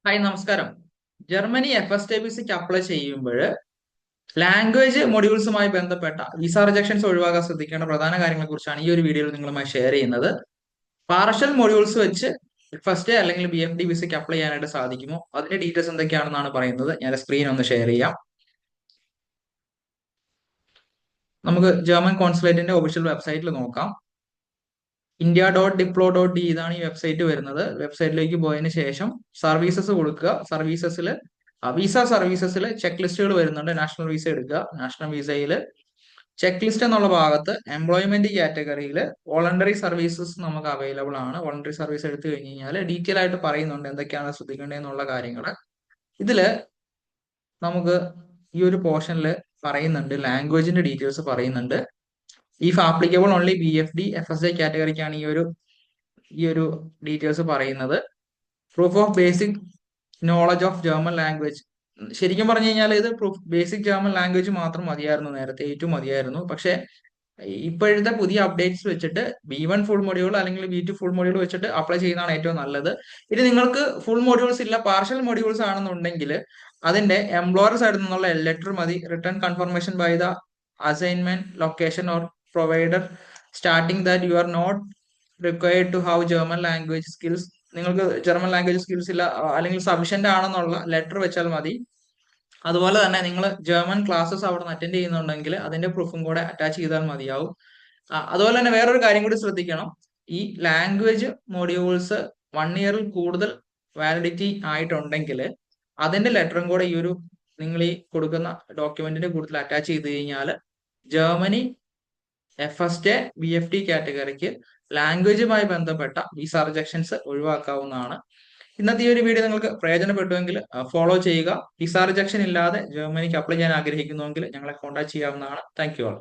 Hi നമസ്കാരം. Germany FSTVCക്ക് apply ചെയ്യുമ്പോൾ language മൊഡ്യൂൾസുമായി ബന്ധപ്പെട്ട വിസ റിജക്ഷൻസ് ഒഴിവാക്കാൻ ശ്രദ്ധിക്കേണ്ട പ്രധാന കാര്യങ്ങളെ കുറിച്ചാണ് ഈ ഒരു വീഡിയോയിൽ നിങ്ങളുമായി ഷെയർ ചെയ്യുന്നത്. പാർഷ്യൽ മൊഡ്യൂൾസ് വെച്ച് FST അല്ലെങ്കിൽ BFD വിസയ്ക്ക് അപ്ലൈ ചെയ്യാനായിട്ട് സാധിക്കുമോ, അതിന്റെ ഡീറ്റെയിൽസ് എന്തൊക്കെയാണെന്നാണ് പറയുന്നത്. ഞാൻ സ്ക്രീൻ ഒന്ന് ഷെയർ ചെയ്യാം. നമുക്ക് ജർമ്മൻ കോൺസുലേറ്റിന്റെ ഒഫീഷ്യൽ വെബ്സൈറ്റിൽ നോക്കാം. India.diplo.de ഇതാണ് ഈ വെബ്സൈറ്റ് വരുന്നത്. വെബ്സൈറ്റിലേക്ക് പോയതിനു ശേഷം സർവീസസ് കൊടുക്കുക. വിസ സർവീസസിൽ ചെക്ക് ലിസ്റ്റുകൾ വരുന്നുണ്ട്. നാഷണൽ വിസ എടുക്കുക. നാഷണൽ വിസയിൽ ചെക്ക് ലിസ്റ്റ് എന്നുള്ള ഭാഗത്ത് എംപ്ലോയ്മെന്റ് കാറ്റഗറിയിൽ വോളണ്ടറി സർവീസസ് നമുക്ക് അവൈലബിൾ ആണ്. വോളണ്ടറി സർവീസ് എടുത്തു കഴിഞ്ഞ് കഴിഞ്ഞാൽ ഡീറ്റെയിൽ ആയിട്ട് പറയുന്നുണ്ട് എന്തൊക്കെയാണ് ശ്രദ്ധിക്കേണ്ടതെന്നുള്ള കാര്യങ്ങൾ. ഇതില് നമുക്ക് ഈ ഒരു പോർഷനിൽ പറയുന്നുണ്ട്, ലാംഗ്വേജിന്റെ ഡീറ്റെയിൽസ് പറയുന്നുണ്ട്. If applicable only BFD FSA കാറ്റഗറിക്കാണ് ഈ ഒരു ഡീറ്റെയിൽസ് പറയുന്നത്. Proof of basic knowledge of German language. ശരിക്കും പറഞ്ഞു കഴിഞ്ഞാൽ ഇത് ബേസിക് ജർമ്മൻ ലാംഗ്വേജ് മാത്രം മതിയായിരുന്നു, നേരത്തെ ഏറ്റവും മതിയായിരുന്നു. പക്ഷെ ഇപ്പോഴത്തെ പുതിയ അപ്ഡേറ്റ്സ് വെച്ചിട്ട് B1 ഫുൾ മൊഡ്യൂൾ അല്ലെങ്കിൽ B2 ഫുൾ മൊഡ്യൂൾ വെച്ചിട്ട് അപ്ലൈ ചെയ്യുന്നതാണ് ഏറ്റവും നല്ലത്. ഇനി നിങ്ങൾക്ക് ഫുൾ മൊഡ്യൂൾസ് ഇല്ല, പാർഷ്യൽ മൊഡ്യൂൾസ് ആണെന്നുണ്ടെങ്കിൽ അതിന്റെ എംപ്ലോയർ സൈഡിൽ നിന്നുള്ള ലെറ്റർ മതി. Return confirmation by the assignment location or provider starting that you are not required to have German language skills. നിങ്ങൾക്ക് ജർമ്മൻ ലാംഗ്വേജ് സ്കിൽസ് ഇല്ല അല്ലെങ്കിൽ സഫീഷ്യന്റ് ആണെന്നുള്ള ലെറ്റർ വെച്ചാൽ മതി. അതുപോലെ തന്നെ നിങ്ങൾ ജർമ്മൻ ക്ലാസ്സസ് അവിടെ നിന്ന് അറ്റൻഡ് ചെയ്യുന്നുണ്ടെങ്കിൽ അതിന്റെ പ്രൂഫും കൂടെ അറ്റാച്ച് ചെയ്താൽ മതിയാവും. അതുപോലെ തന്നെ വേറൊരു കാര്യം കൂടി ശ്രദ്ധിക്കണം. ഈ ലാംഗ്വേജ് മൊഡ്യൂൾസ് 1 ഇയറിൽ കൂടുതൽ വാലിഡിറ്റി ആയിട്ടുണ്ടെങ്കിൽ അതിന്റെ ലെറ്ററും കൂടെ നിങ്ങൾ ഈ കൊടുക്കുന്ന ഡോക്യുമെന്റിന്റെ കൂടുതൽ അറ്റാച്ച് ചെയ്ത് കഴിഞ്ഞാൽ ജർമ്മനി FST BFD കാറ്റഗറിക്ക് ലാംഗ്വേജുമായി ബന്ധപ്പെട്ട വിസ റിജക്ഷൻസ് ഒഴിവാക്കാവുന്നതാണ്. ഇന്നത്തെ ഈ ഒരു വീഡിയോ നിങ്ങൾക്ക് പ്രയോജനപ്പെട്ടുവെങ്കിൽ ഫോളോ ചെയ്യുക. വിസ റിജക്ഷൻ ഇല്ലാതെ ജർമ്മനിക്ക് അപ്ലൈ ചെയ്യാൻ ആഗ്രഹിക്കുന്നുവെങ്കിൽ ഞങ്ങളെ കോൺടാക്ട് ചെയ്യാവുന്നതാണ്. Thank you all.